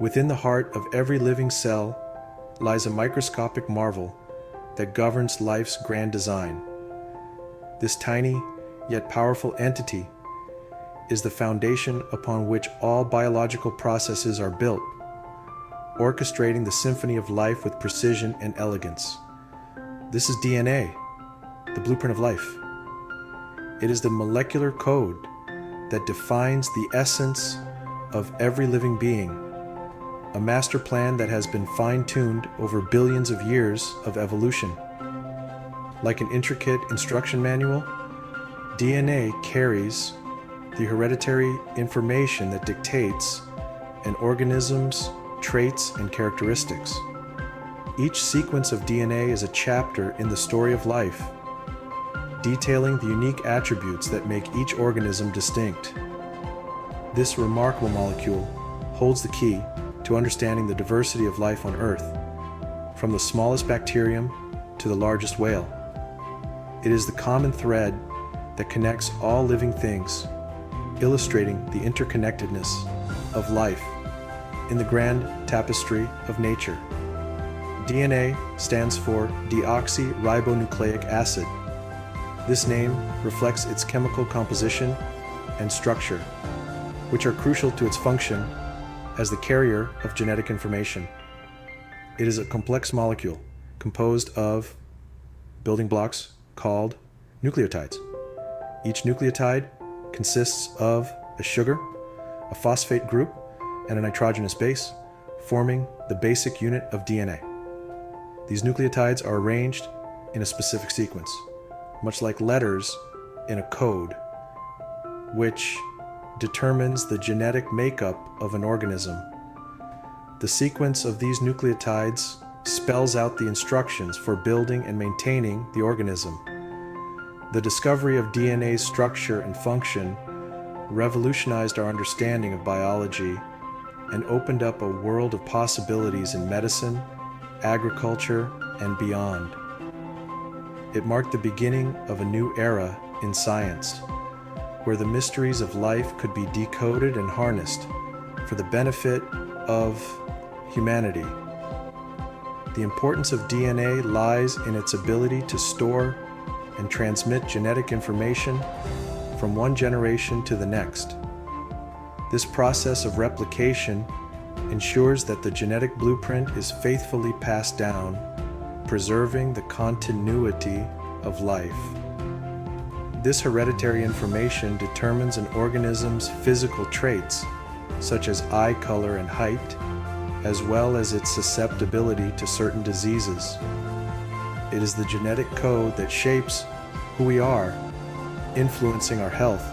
Within the heart of every living cell lies a microscopic marvel that governs life's grand design. This tiny yet powerful entity is the foundation upon which all biological processes are built, orchestrating the symphony of life with precision and elegance. This is DNA, the blueprint of life. It is the molecular code that defines the essence of every living being, a master plan that has been fine-tuned over billions of years of evolution. Like an intricate instruction manual, DNA carries the hereditary information that dictates an organism's traits and characteristics. Each sequence of DNA is a chapter in the story of life, detailing the unique attributes that make each organism distinct. This remarkable molecule holds the key to understanding the diversity of life on Earth, from the smallest bacterium to the largest whale. It is the common thread that connects all living things, illustrating the interconnectedness of life in the grand tapestry of nature. DNA stands for Deoxyribonucleic acid. This name reflects its chemical composition and structure, which are crucial to its function as the carrier of genetic information. It is a complex molecule composed of building blocks called nucleotides. Each nucleotide consists of a sugar, a phosphate group, and a nitrogenous base, forming the basic unit of DNA. These nucleotides are arranged in a specific sequence, much like letters in a code, which determines the genetic makeup of an organism. The sequence of these nucleotides spells out the instructions for building and maintaining the organism. The discovery of DNA's structure and function revolutionized our understanding of biology and opened up a world of possibilities in medicine, agriculture, and beyond. It marked the beginning of a new era in science, where the mysteries of life could be decoded and harnessed for the benefit of humanity. The importance of DNA lies in its ability to store and transmit genetic information from one generation to the next. This process of replication ensures that the genetic blueprint is faithfully passed down, preserving the continuity of life. This hereditary information determines an organism's physical traits, such as eye color and height, as well as its susceptibility to certain diseases. It is the genetic code that shapes who we are, influencing our health,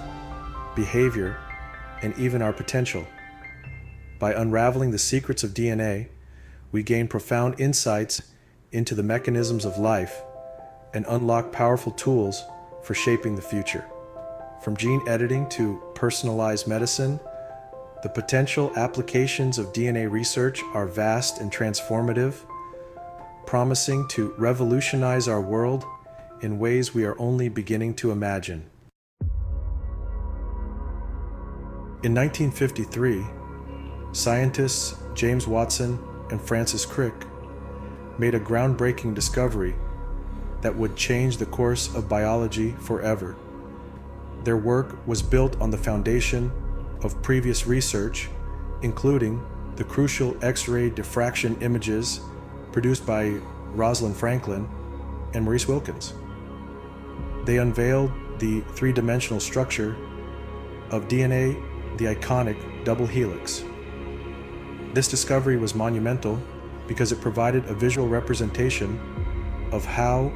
behavior, and even our potential. By unraveling the secrets of DNA, we gain profound insights into the mechanisms of life and unlock powerful tools for shaping the future. From gene editing to personalized medicine, the potential applications of DNA research are vast and transformative, promising to revolutionize our world in ways we are only beginning to imagine. In 1953, scientists James Watson and Francis Crick made a groundbreaking discovery that would change the course of biology forever. Their work was built on the foundation of previous research, including the crucial X-ray diffraction images produced by Rosalind Franklin and Maurice Wilkins. They unveiled the three-dimensional structure of DNA, the iconic double helix. This discovery was monumental because it provided a visual representation of how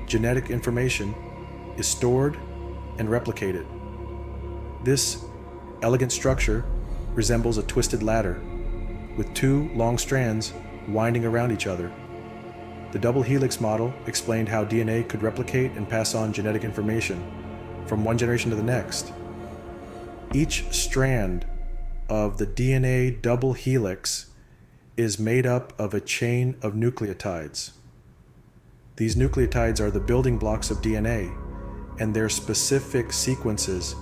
genetic information is stored and replicated. This elegant structure resembles a twisted ladder with two long strands winding around each other. The double helix model explained how DNA could replicate and pass on genetic information from one generation to the next. Each strand of the DNA double helix is made up of a chain of nucleotides. These nucleotides are the building blocks of DNA, and their specific sequences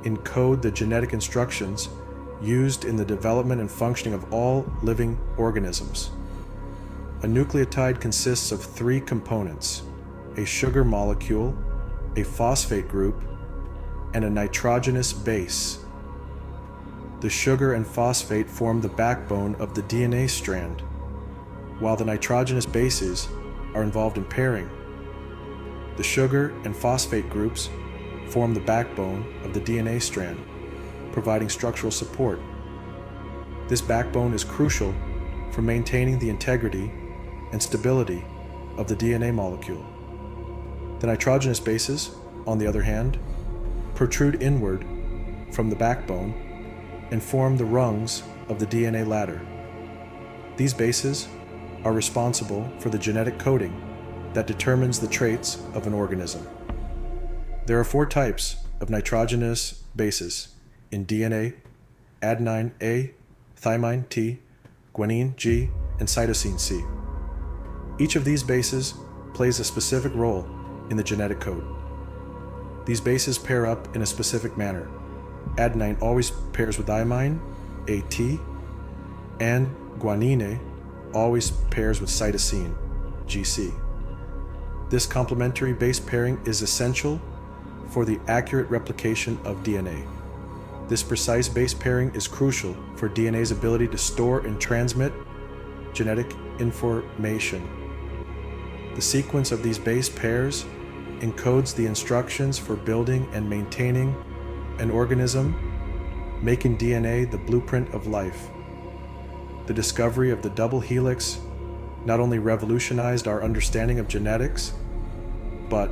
encode the genetic instructions used in the development and functioning of all living organisms. A nucleotide consists of three components: a sugar molecule, a phosphate group, and a nitrogenous base. The sugar and phosphate form the backbone of the DNA strand, while the nitrogenous bases are involved in pairing. The sugar and phosphate groups form the backbone of the DNA strand, providing structural support. This backbone is crucial for maintaining the integrity and stability of the DNA molecule. The nitrogenous bases, on the other hand, protrude inward from the backbone and form the rungs of the DNA ladder. These bases are responsible for the genetic coding that determines the traits of an organism. There are four types of nitrogenous bases in DNA: adenine A, thymine T, guanine G, and cytosine C. Each of these bases plays a specific role in the genetic code. These bases pair up in a specific manner. Adenine always pairs with thymine, AT, and guanine always pairs with cytosine, GC. This complementary base pairing is essential for the accurate replication of DNA. This precise base pairing is crucial for DNA's ability to store and transmit genetic information. The sequence of these base pairs encodes the instructions for building and maintaining an organism, making DNA the blueprint of life. The discovery of the double helix not only revolutionized our understanding of genetics, but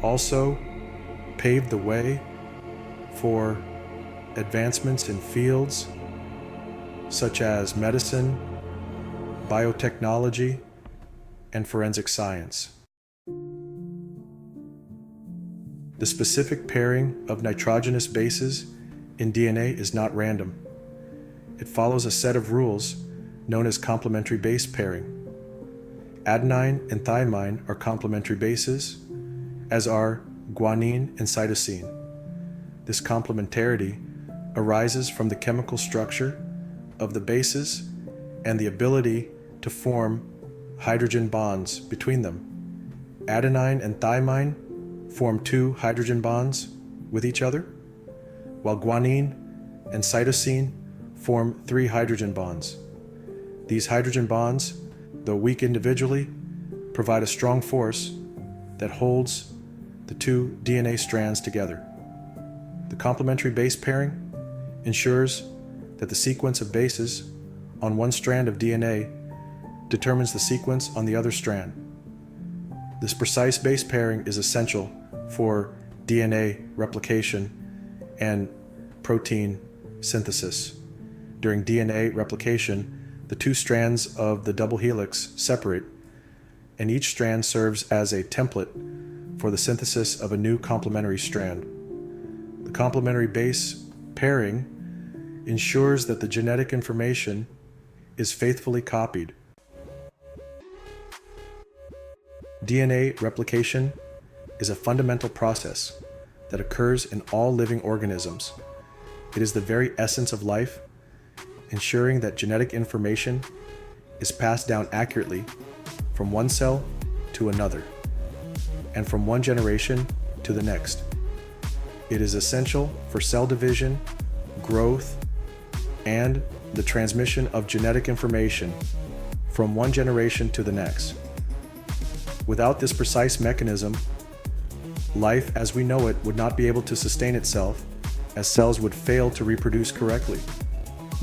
also paved the way for advancements in fields such as medicine, biotechnology, and forensic science. The specific pairing of nitrogenous bases in DNA is not random. It follows a set of rules known as complementary base pairing. Adenine and thymine are complementary bases, as are guanine and cytosine. This complementarity arises from the chemical structure of the bases and the ability to form hydrogen bonds between them. Adenine and thymine form two hydrogen bonds with each other, while guanine and cytosine form three hydrogen bonds. These hydrogen bonds, though weak individually, provide a strong force that holds the two DNA strands together. The complementary base pairing ensures that the sequence of bases on one strand of DNA determines the sequence on the other strand. This precise base pairing is essential for DNA replication and protein synthesis. During DNA replication, the two strands of the double helix separate, and each strand serves as a template for the synthesis of a new complementary strand. The complementary base pairing ensures that the genetic information is faithfully copied. DNA replication is a fundamental process that occurs in all living organisms. It is the very essence of life, ensuring that genetic information is passed down accurately from one cell to another, and from one generation to the next. It is essential for cell division, growth, and the transmission of genetic information from one generation to the next. Without this precise mechanism, life as we know it would not be able to sustain itself, as cells would fail to reproduce correctly.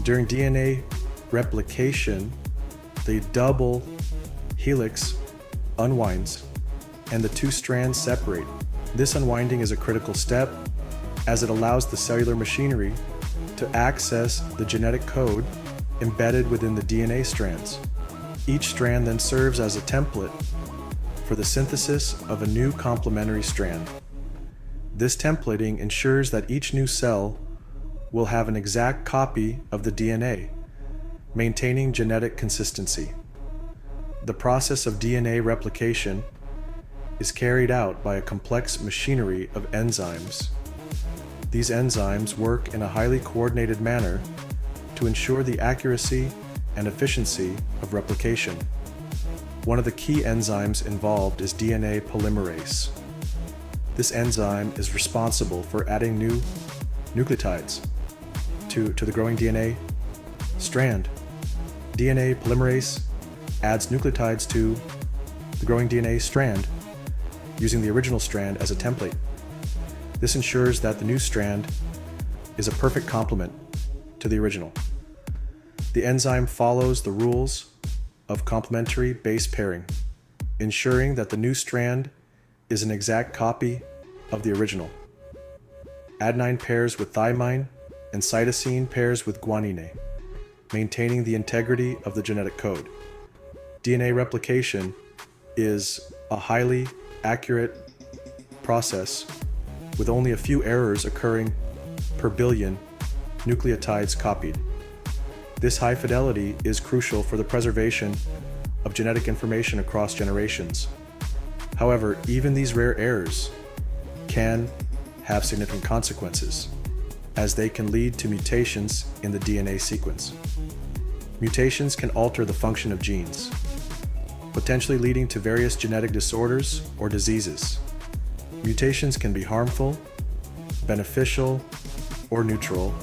During DNA replication, the double helix unwinds and the two strands separate. This unwinding is a critical step, as it allows the cellular machinery to access the genetic code embedded within the DNA strands. Each strand then serves as a template for the synthesis of a new complementary strand. This templating ensures that each new cell will have an exact copy of the DNA, maintaining genetic consistency. The process of DNA replication is carried out by a complex machinery of enzymes. These enzymes work in a highly coordinated manner to ensure the accuracy and efficiency of replication. One of the key enzymes involved is DNA polymerase. This enzyme is responsible for adding new nucleotides to the growing DNA strand. DNA polymerase adds nucleotides to the growing DNA strand using the original strand as a template. This ensures that the new strand is a perfect complement to the original. The enzyme follows the rules of complementary base pairing, ensuring that the new strand is an exact copy of the original. Adenine pairs with thymine and cytosine pairs with guanine, maintaining the integrity of the genetic code. DNA replication is a highly accurate process with only a few errors occurring per billion nucleotides copied. This high fidelity is crucial for the preservation of genetic information across generations. However, even these rare errors can have significant consequences, as they can lead to mutations in the DNA sequence. Mutations can alter the function of genes, potentially leading to various genetic disorders or diseases. Mutations can be harmful, beneficial, or neutral,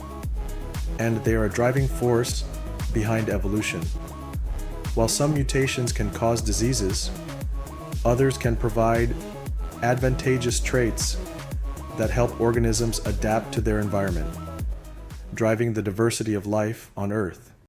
and they are a driving force behind evolution. While some mutations can cause diseases, others can provide advantageous traits that help organisms adapt to their environment, driving the diversity of life on Earth.